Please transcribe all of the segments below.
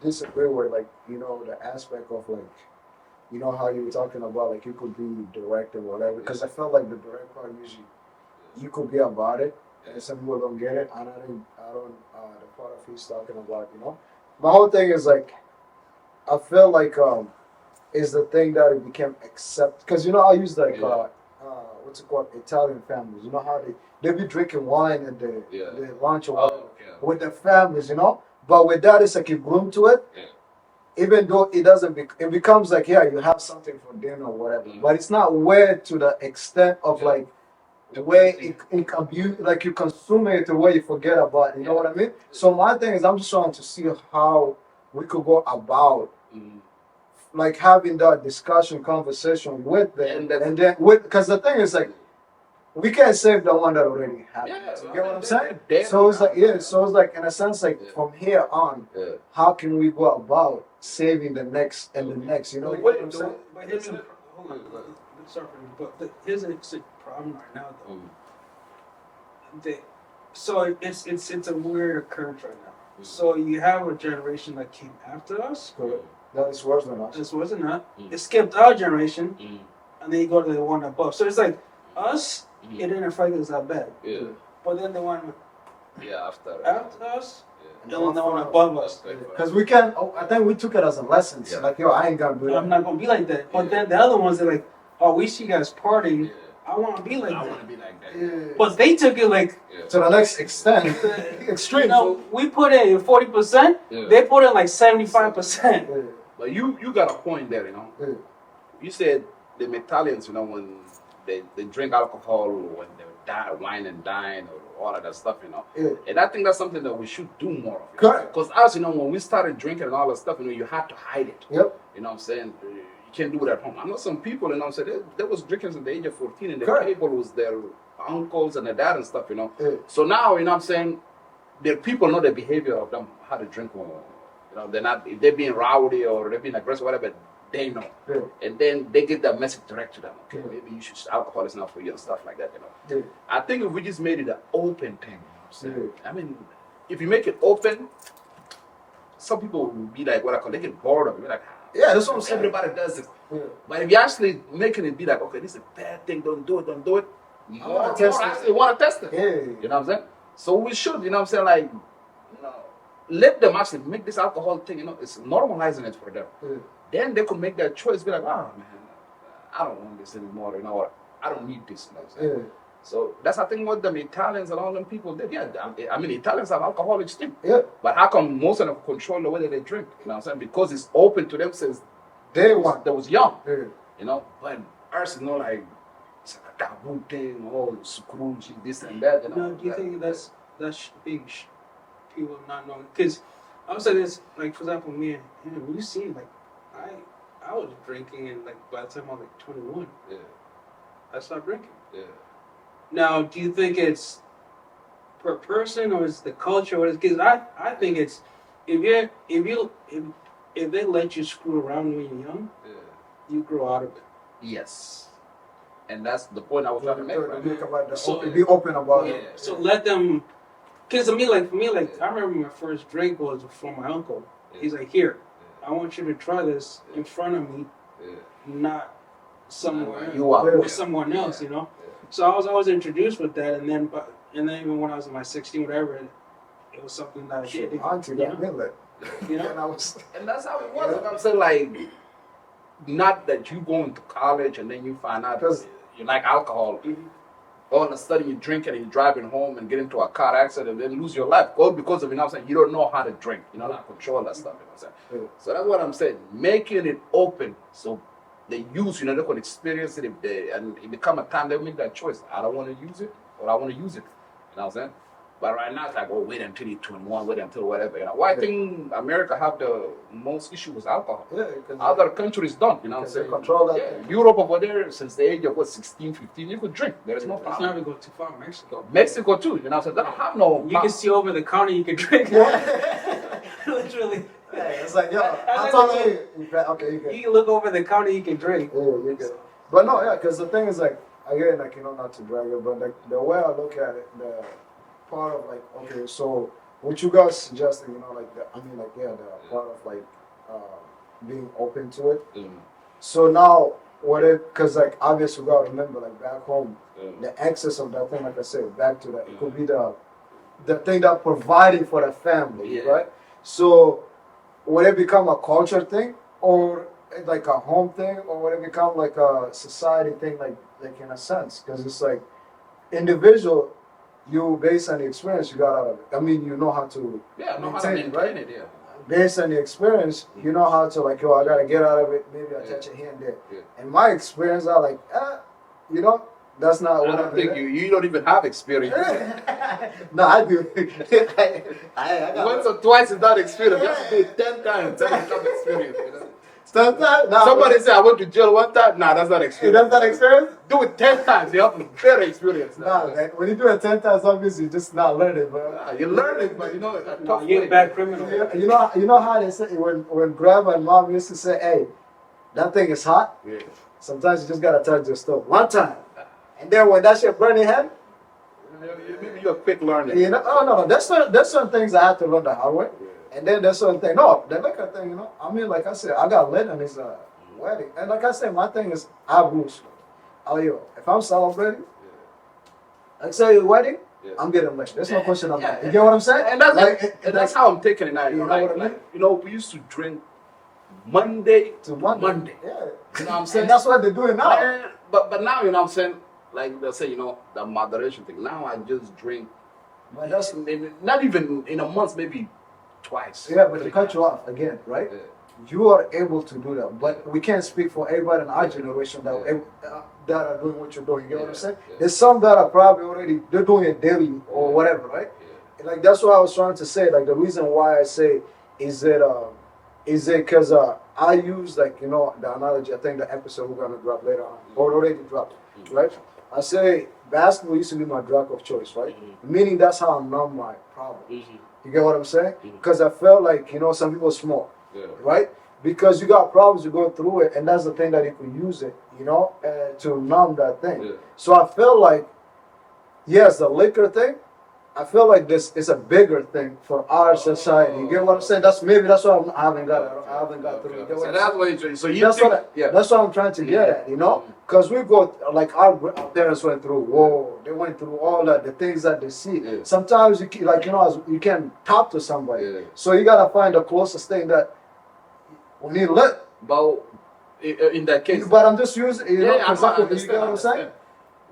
disagree with like the aspect of like how you were talking about like you could be direct or whatever because I felt like the direct part usually you could be about it and some people don't get it. I don't the part of he's talking about my whole thing is like I feel like is the thing that it became accept because I use like what's it called Italian families. You know how they be drinking wine and they lunch or whatever with their families. But with that, it's like you groom to it. Even though it doesn't, it becomes like you have something for dinner or whatever. But it's not weird to the extent of like the way it can be like you consume it the way you forget about it. You know what I mean? So my thing is I'm just trying to see how we could go about like having that discussion conversation with them and then with because the thing is like we can't save the one that already happened. You get what I'm saying? So it's like so it's like in a sense like from here on, how can we go about saving the next and the next? You know what I'm saying? But here's a hold on, sorry, but here's a problem right now though. So it's a weird occurrence right now. So you have a generation that came after us. Correct. That is worse than us. This wasn't that. It skipped our generation, and then you go to the one above. So it's like us. It didn't affect us that bad. Yeah. But then the one after us, and then the one above us. Because we can. I think we took it as a lesson. So like I ain't gonna do that. I'm not gonna be like that. But then the other ones are like, oh, we see you guys partying. I want to be like that. I want to be like that. But they took it like to the next extent, extreme. We put in 40%. They put in like 75%. But you got a point there, You said the Italians, when they drink alcohol or when they wine and dine or all of that stuff, And I think that's something that we should do more of. Correct. Because us, when we started drinking and all that stuff, you had to hide it. Yep. You know what I'm saying? You can't do it at home. I know some people, they was drinking at the age of 14 and their table was their uncles and their dad and stuff, So now, I'm saying, their people know the behavior of them, how to drink. They're not, if they're being rowdy or they're being aggressive, whatever, they know. And then they get that message direct to them. Okay, maybe you should, alcohol is not for you and stuff like that, I think if we just made it an open thing, I mean, if you make it open, some people will be like, they get bored of it. Like, that's what I'm saying. Everybody does it. But if you're actually making it be like, okay, this is a bad thing, don't do it. You want to test it. You know what I'm saying? So we should, like, let them actually make this alcohol thing, it's normalizing it for them. Then they could make that choice, be like, oh man, I don't want this anymore, or I don't need this. So that's I think what the Italians and all them people did. I mean Italians have alcoholics too. But how come most of them control the way that they drink? You know what I'm saying? Because it's open to them since they was young. But ours is like it's like a taboo thing, Scrooge, this and that. No, do you think that's big? People not knowing, because I would say this, like for example, me and him, we see like I was drinking, and like by the time I was like 21, I stopped drinking. Now, do you think it's per person or is the culture? Or because I think it's if they let you screw around when you're young, you grow out of it. Yes. And that's the point I was trying to make. Right? Be open about it. So let them. Because for me, I remember my first drink was from my uncle. He's like, here, I want you to try this in front of me, not somewhere with someone else, So I was always introduced with that, and then even when I was in my 16, whatever, it was something that I did. And that's how it was. Like I'm saying, like, not that you going to college and then you find out you like alcohol. All of a sudden you're drinking and you're driving home and get into a car accident and then lose your life. All because of, you don't know how to drink. You don't know how to control that stuff. So that's what I'm saying. Making it open so the youth, they can experience it and it become a time they make that choice. I don't want to use it or I want to use it. You know what I'm saying? But right now it's like, wait until you're 21, wait until whatever. Why I think America have the most issue with alcohol. Other countries don't, what I'm saying? Control that. Europe over there, since the age of 16, 15, you could drink. There's no problem. Let's not even go too far. Mexico too, They don't have no. You can see over the counter, you can drink. Literally. It's like, I'm telling you. Okay, you can. You can look over the counter, you can drink. You can. But no, because the thing is like, again, like, not to drag it, but like the way I look at it, the part of like, okay, so what you guys suggesting, like the part of like being open to it. So now, because like obviously we gotta remember, like back home, the excess of that thing, like I said, back to that, it could be the thing that providing for the family, right? So would it become a culture thing, or like a home thing, or would it become like a society thing, like in a sense? Because it's like individual, you based on the experience you got out of it. I mean, you know how to maintain it, right? Based on the experience, you know how to like, yo, I gotta get out of it. Maybe I touch a here and there. And my experience, I like, that's not what I don't think you don't even have experience. No, I do. I got Once or twice is not experience. You have to do it 10 times to become experience. Sometimes, Somebody say I went to jail one time. Nah, that's not experience. That's not experience? Do it 10 times. You have better experience. Nah, man. When you do it 10 times, obviously you're just not learning, bro. You learn it, but you're a bad criminal. You know how they say when grandma and mom used to say, "Hey, that thing is hot." Yeah. Sometimes you just gotta touch the stove one time, and then when that shit burn your hand, maybe you're a quick learner. No. There's certain things I had to learn the hard way. And then there's certain thing. No, the liquor thing, I mean, like I said, I got lit on his wedding. And like I said, my thing is, I boost. Oh, yo, if I'm celebrating, like say your wedding, I'm getting lit. There's no question about it. You get what I'm saying? And that's how I'm taking it now. You know what I mean? We used to drink Monday to Monday. Yeah. You know what I'm saying? And that's what they're doing now. But now, you know what I'm saying? Like they say, the moderation thing. Now I just drink, but that's not even in a month, maybe twice. Yeah, but to cut you off again, right? Yeah. You are able to do that, but we can't speak for everybody in our generation that are doing what you're doing. You know what I'm saying? There's some that are probably they're doing it daily or whatever, right? And like that's what I was trying to say. Like the reason why I say is it because I use the analogy. I think the episode we're gonna drop later on or already dropped, right? I say basketball used to be my drug of choice, right? Meaning that's how I numb my problems. You get what I'm saying? Because I felt like, some people smoke, right? Because you got problems, you go through it, and that's the thing that you can use it, to numb that thing. Yeah. So I felt like, yes, the liquor thing, I feel like this is a bigger thing for our society. You get what I'm saying? That's why I haven't got through. So that's what I'm trying to get at, because we go like our parents went through. They went through all that, the things that they see. Yeah. Sometimes you can't talk to somebody, so you gotta find the closest thing that we need lit. But in that case, but I'm just using, you get what I'm saying?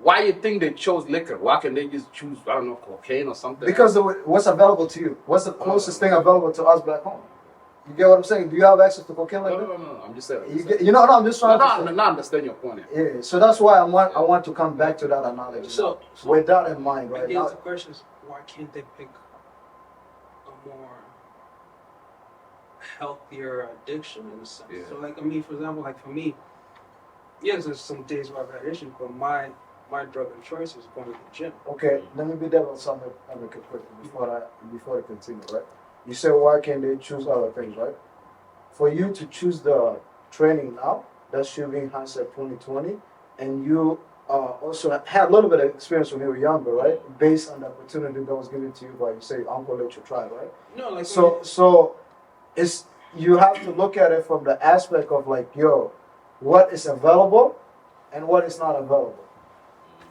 Why you think they chose liquor? Why can't they just choose, I don't know, cocaine or something? Because what's available to you? What's the closest thing available to us back home? You get what I'm saying? Do you have access to cocaine like that? No. I'm just saying. I'm just trying to understand your point. Yeah. So that's why I want to come back to that analogy. So with that in mind, right now. The question is, why can't they pick a more healthier addiction in a sense? Yeah. So, for example, for me, yes, there's some days where I've had issues, but my drug of choice is going to the gym. Okay, let me be devil's advocate quickly before I continue, right? You say why can't they choose other things, right? For you to choose the training now, that should be in hindsight 2020, and you also had a little bit of experience when you were younger, right? Based on the opportunity that was given to you by, you say, uncle let you try, right? No, so it's you have to look at it from the aspect of what is available and what is not available.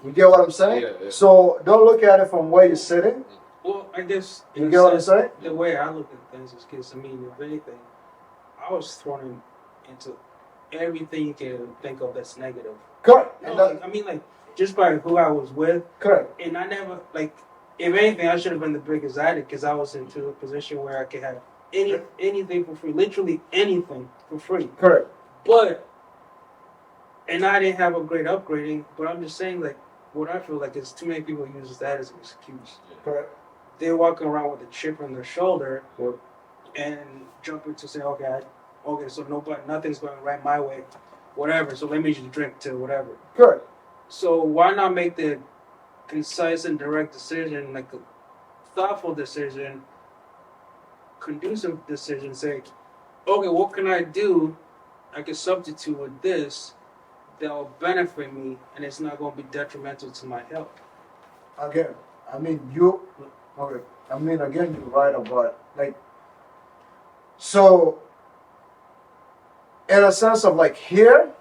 You get what I'm saying? Yeah. So don't look at it from where you're sitting. Well, I guess you get what I'm saying. The way I look at things is because if anything, I was thrown into everything you can think of that's negative. Correct. Just by who I was with. Correct. And I never if anything, I should have been the biggest addict because I was into a position where I could have anything for free, literally anything for free. Correct. And I didn't have a great upgrading, but I'm just saying what I feel like is too many people use that as an excuse. Correct. They're walking around with a chip on their shoulder and jumping to say, okay, so nothing's going right my way, whatever. So let me just drink to whatever. Correct. So why not make the concise and direct decision, like a thoughtful decision, conducive decision? Say, okay, what can I do? I can substitute with this that will benefit me, and it's not going to be detrimental to my health. Again, I mean, again, you're right about like so. In a sense of like here,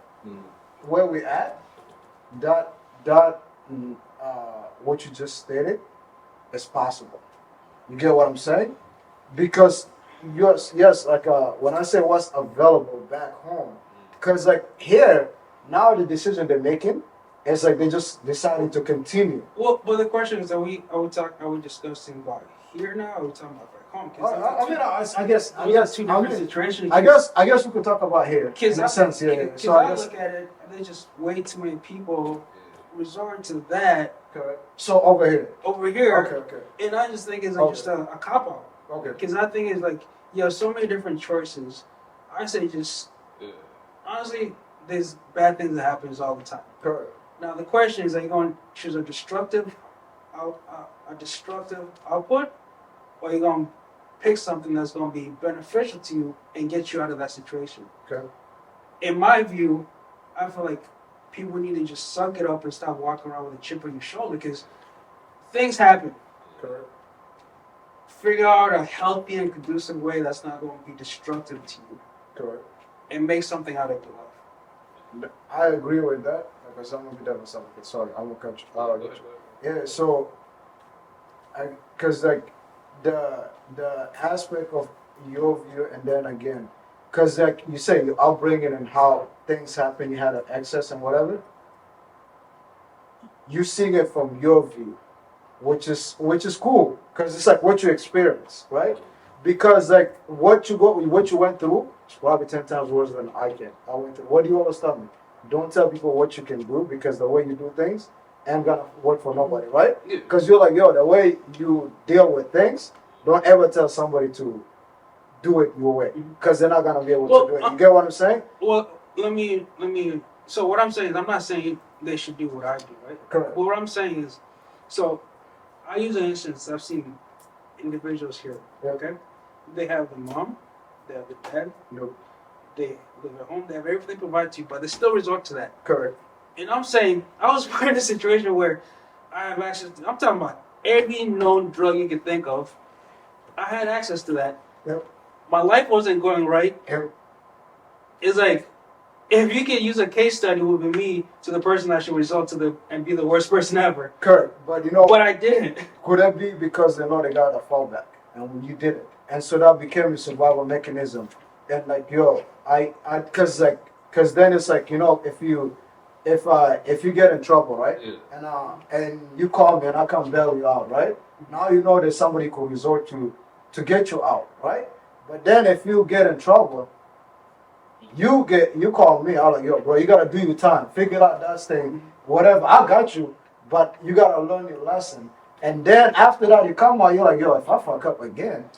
where we at, that that what you just stated is possible. You get what I'm saying? Because yes, like when I say what's available back home, because like here now the decision they're making is like they just deciding to continue. Well, but the question is, are we discussing about here now, or are we talking about back home? I guess two different situations. I guess we could talk about here in a sense. Yeah. Because So I I guess look at it, there's just way too many people resort to that okay. So over here. over here, Okay. and I just think it's like just a cop out. Okay. Because I think it's like you have so many different choices. I say just honestly, there's bad things that happens all the time. Correct. Now the question is, are you going to choose a destructive output, or are you going to pick something that's going to be beneficial to you and get you out of that situation? Okay. In my view, I feel like people need to just suck it up and stop walking around with a chip on your shoulder because things happen. Correct. Figure out a healthy and conducive way that's not going to be destructive to you. Correct. And make something out of your life. I agree with that because I'm gonna be done with something. Sorry, I'm gonna cut you. Yeah. So, because like the aspect of your view, and then again, because like you say, your upbringing and how things happen, you had an excess and whatever. You seeing it from your view, which is cool because it's like what you experience, right? Because like what you went through is probably 10 times worse than I went through. What do you always tell me? Don't tell people what you can do because the way you do things ain't gonna work for nobody, right? Because you're like, yo, the way you deal with things, don't ever tell somebody to do it your way because they're not gonna be able to do it. You get what I'm saying? Well, let me. So what I'm saying is, I'm not saying they should do what I do, right? Correct. But what I'm saying is, so I use an instance. I've seen individuals here. Yeah. Okay, they have the mom, they have the dad. Nope. They live at home. They have everything provided to you, but they still resort to that. Correct. And I'm saying, I was put in a situation where I have access to, I'm talking about every known drug you can think of. I had access to that. Yep. My life wasn't going right. Yep. It's like, if you could use a case study, it would be me to the person that should result to and be the worst person ever. Correct. But you know, But I didn't. could that be because they know they got a fallback and when you didn't, and so that became a survival mechanism. And like, yo, cause then it's like, you know, if you get in trouble, right? Yeah. And you call me and I come bail you out, right? Now you know there's somebody could resort to get you out, right? But then if you get in trouble, you call me, I'm like, yo, bro, you gotta do your time, figure out that thing, whatever. I got you, but you gotta learn your lesson. And then after that, you come out, you're like, yo, if I fuck up again,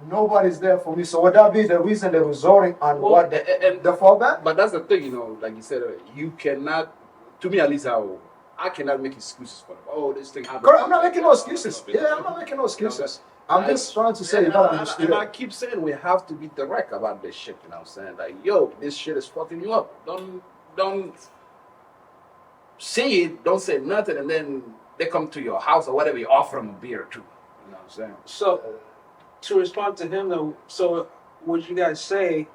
nobody's there for me. So would that be the reason they're resorting on the fallback? But that's the thing, you know, like you said, you cannot, to me at least, I cannot make excuses for them. Oh, this thing happened. Girl, I'm not making no excuses. Yeah, I'm not making no excuses. I'm just trying to say you gotta understand. And I keep saying we have to be direct about this shit, you know what I'm saying? Like, yo, this shit is fucking you up. Don't say it, don't say nothing, and then they come to your house or whatever, you offer them a beer or two. You know what I'm saying? So, to respond to him though, so would you guys say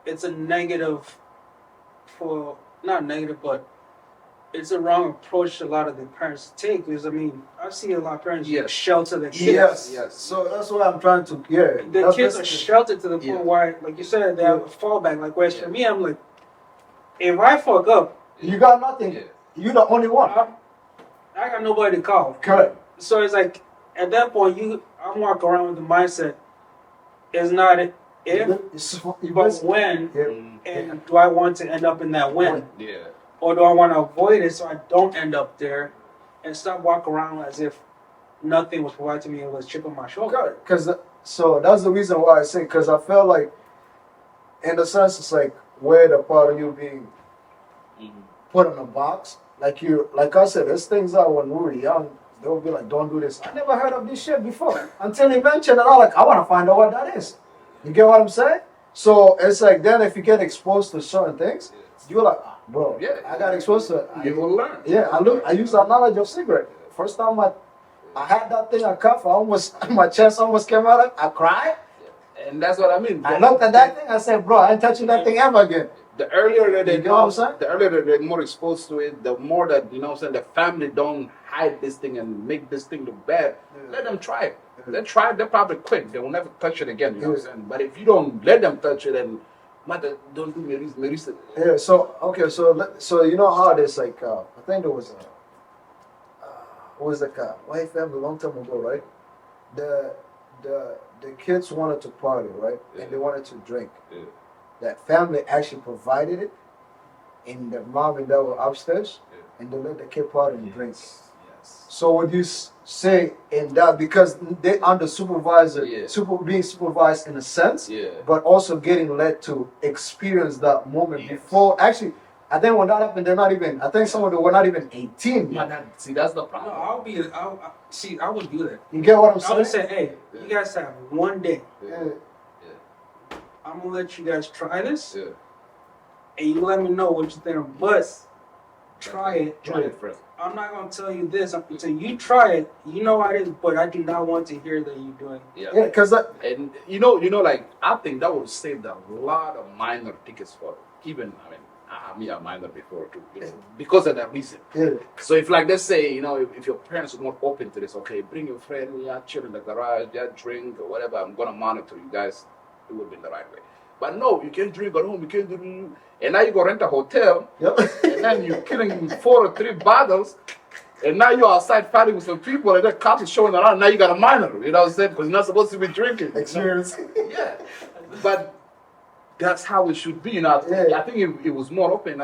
it's a negative for, not negative, but it's a wrong approach a lot of the parents take? Because I mean, I see a lot of parents shelter their kids. Yes. So that's what I'm trying to. Yeah. The kids are sheltered to the point where, like you said, they have a fallback. Like, whereas for me, I'm like, if I fuck up, you got nothing. You're the only one. I got nobody to call. Correct. So it's like at that point, I'm walking around with the mindset: it's not if, but when, and do I want to end up in that when? Yeah. Or do I want to avoid it so I don't end up there and stop walking around as if nothing was provided to me and was a chip on my shoulder? Because so that's the reason why I say, because I felt like, in a sense, it's like where the part of you being put in a box. Like I said, there's things that when we were young, they would be like, don't do this. I never heard of this shit before. Until he mentioned it, I'm like, I want to find out what that is. You get what I'm saying? So it's like then if you get exposed to certain things, you're like, bro, I got exposed to it. You will learn. Yeah, I use that knowledge of cigarette. First time I had that thing I cuff. My chest almost came out. I cried. And that's what I mean. I looked at that thing. I said, bro, I ain't touching that thing ever again. The earlier they you know what I'm saying? The earlier they're more exposed to it, the more that, you know what I'm saying, the family don't hide this thing and make this thing look bad. Let them try it. They try it, they probably quit. They will never touch it again, you know what I'm saying? But if you don't let them touch it, and mother, don't do Marisa. Yeah, so, okay, so you know how it is, like, I think there was a white family a long time ago, right? The kids wanted to party, right? And they wanted to drink. That family actually provided it, and the mom and dad were upstairs, and they let the kid party and drink. Yes. So would you say in that, because they under supervisor, being supervised in a sense, but also getting led to experience that moment before, actually, I think when that happened, I think some of them were not even 18 yet. See, that's the problem. No, I would do that. You get what I'm saying? I would say, hey, you guys have one day. I'm gonna let you guys try this, and you let me know what you think. But try it. Try it first. I'm not gonna tell you this until you try it. You know I didn't, but I do not want to hear that you're doing. Yeah, because and you know, like I think that would save a lot of minor tickets for even. I mean, I had me a minor before too, because of that reason. So if, like, let's say, you know, if your parents are more open to this, okay, bring your friend, chill in the garage, drink or whatever. I'm gonna monitor you guys. It would be the right way. But no, you can't drink at home, you can't do, and now you go rent a hotel, and then you're killing 4 or 3 bottles, and now you're outside fighting with some people, and the cops are showing around, now you got a minor, you know what I'm saying? Because you're not supposed to be drinking. Experience. Yeah. But that's how it should be, you know. I think if it was more open,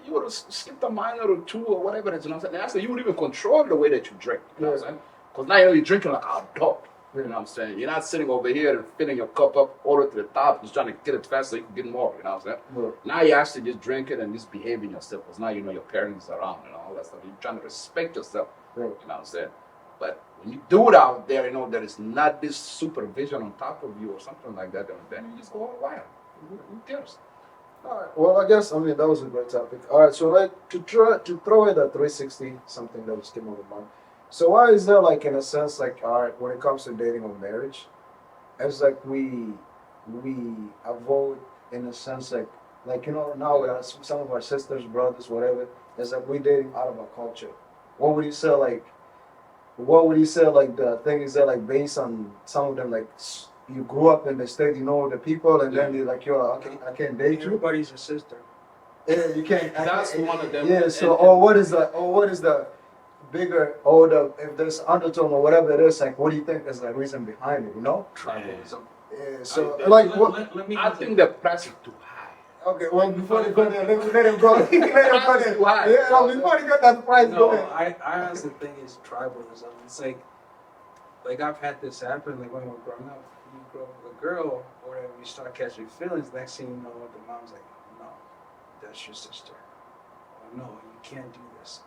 you would have skipped a minor or 2 or whatever, you know what I'm saying? And actually, you would even control the way that you drink, you know what I'm saying? Because now you're drinking like an adult. You know what I'm saying? You're not sitting over here and filling your cup up all the way to the top, just trying to get it fast so you can get more, you know what I'm saying? Now you actually just drink it and just behaving yourself, because now you know your parents are around and all that stuff. You're trying to respect yourself, you know what I'm saying? But when you do it out there, you know, there is not this supervision on top of you or something like that, then you just go all wild. Who cares? All right. Well, I guess, that was a great topic. All right, so like to throw in a 360, something that was came over mind. So why is there, like, in a sense, like, all right, when it comes to dating or marriage, it's like we avoid, in a sense, like you know, now with some of our sisters, brothers, whatever, it's like we dating out of our culture. What would you say, like the thing is that, like, based on some of them, like, you grew up in the state, you know the people, and then they're like, yo, I can't date you. Everybody's a sister. Yeah, you can't. That's one of them. Yeah. So, what is the bigger, if there's undertone or whatever it is, like, what do you think is the reason behind it, you know? Tribalism. Yeah, so, like, I think the price is too high. Okay, well, before they go there, let him go. Let him go there. Yeah, no, before they get that price, go ahead. I honestly think it's tribalism. It's like I've had this happen, like, when we were growing up, you grow up with a girl, or whatever, you start catching feelings, next thing you know, the mom's like, no, that's your sister. Or, no, you can't do this.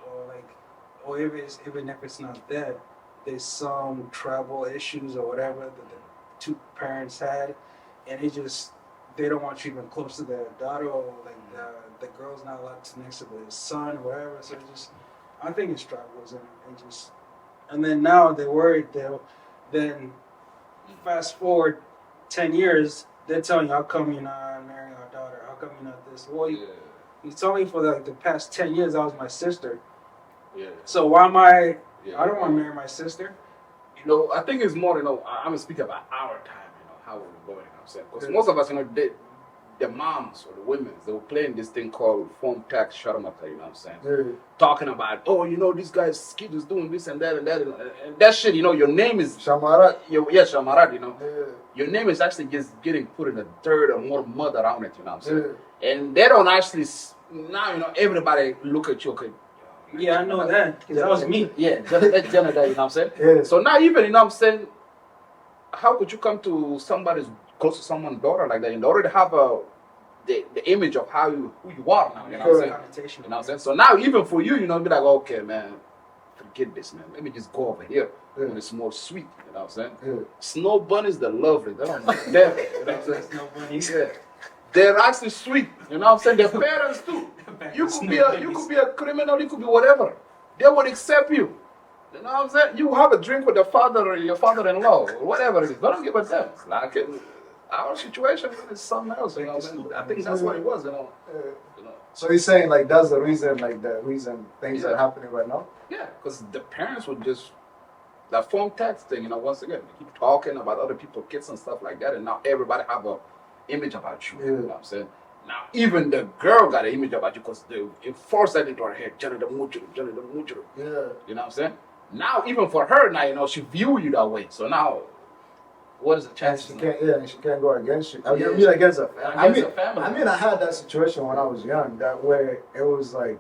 Or, like, or even if it's not that, there's some tribal issues or whatever that the 2 parents had, and they don't want you even close to their daughter, or like the girl's not allowed to next to the son, or whatever. So I think it's tribalism, and then now they're worried then fast forward 10 years, they're telling you, how come you're not marrying our daughter? How come you're not this? Well, you told me for the past 10 years that was my sister. Yeah. So why am I don't want to marry my sister. You know, I think it's more, you know, I'm going to speak about our time, you know, how we're going, you know what I'm saying? Because most of us, you know, the moms or the women, they were playing this thing called phone tax sharamata, you know what I'm saying? Talking about, oh, you know, this guy's kid is doing this and that and that. And that shit, you know, your name is... Shamarat. Shamarat, you know. Your name is actually just getting put in the dirt or more mud around it, you know what I'm saying? And they don't actually... Now, you know, everybody look at you, okay, yeah, I know that, because that was me. Yeah, that's Jenna, you know what I'm saying? So now even, you know what I'm saying, how could you come to somebody's, close to someone's daughter like that? You already have the image of who you are now, you know what I'm saying? You know what I'm saying? So now even for you, you know, be like, okay, man, forget this, man. Let me just go over here when it's more sweet, you know what I'm saying? Snow bunnies, they're lovely. They don't like them, you know what I'm saying? Snow bunnies. Yeah. They're actually sweet, you know what I'm saying? Their parents too. You could be a criminal, you could be whatever. They would accept you. You know what I'm saying? You have a drink with your father or your father-in-law or whatever it is. But don't give a damn. Like our situation is something else. You know what I'm saying? I think that's what it was. You know. So you're saying like that's the reason, like the reason things are happening right now? Yeah, because the parents would just that phone text thing. You know, once again, they keep talking about other people's kids and stuff like that, and now everybody have a image about you. You know what I'm saying? Now even the girl got an image about you because they enforced that into her head. Johnny the Mujuru, Johnny the Mujuru. Yeah. You know what I'm saying? Now even for her now, you know, she view you that way. So now, what is the chance? And she can't go against you. I mean, against her family. Family. I mean, I had that situation when I was young. That where it was like,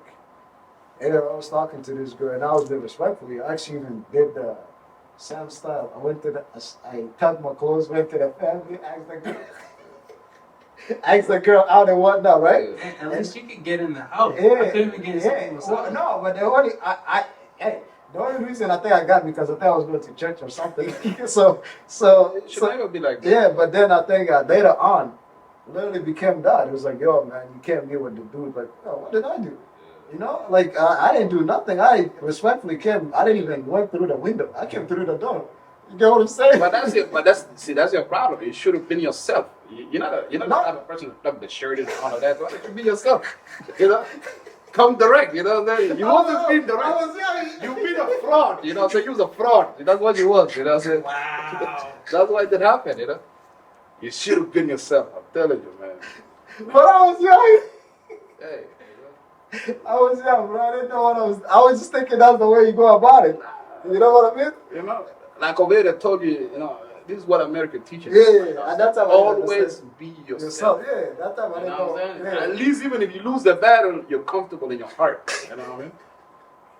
I was talking to this girl, and I was being respectfully. I actually even did the Sam style. I tucked my clothes, went to the family, asked the girl out and whatnot, right? At least you could get in the house. Yeah, I couldn't even get inside. Well, no, but the only reason I think I got because I think I was going to church or something. so It should never be like that. yeah, but then I think later on, literally became that. It was like, yo, man, you can't be with the dude. Like, yo, what did I do? You know, like I didn't do nothing. I respectfully came. I didn't even went through the window. I came through the door. You get what I'm saying? But that's it. But that's your problem. You should have been yourself. You're not the type of person to plug the shirt and all of that. Why don't you be yourself? You know, come direct. You know, you wasn't being direct. You been a fraud. You know, so you was a fraud. That's what you was. You know, so Wow. that's why it did happen. You know, you should have been yourself. I'm telling you, man. But I was young. Hey. I was young, bro. I didn't know what I was. I was just thinking that's the way you go about it. You know what I mean? You know, like Oveda told you, you know, this is what America teaches. Yeah, at that time I didn't always understand. be yourself. Yeah, that time I You didn't know what know. I'm saying? Yeah. At least even if you lose the battle, you're comfortable in your heart. You know what I mean?